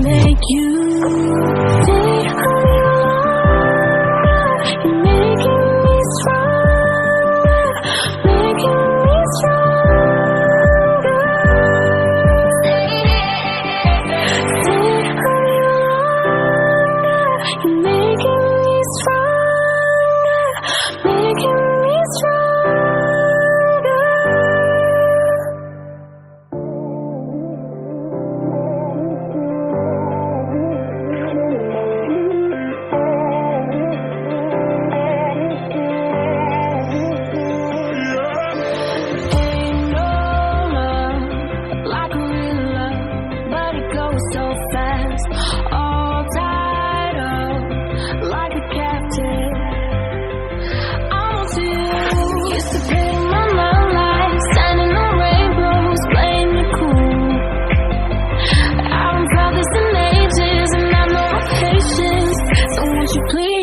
make you stay alive. You're making me stronger, making me stronger. Stay alive. You're making me stronger, making me stronger. All tied up like a captive. I'm on to you. Used to pay my life, standing on rainbows, playing it cool. I haven't felt this in ages, and I know my patience. So won't you please?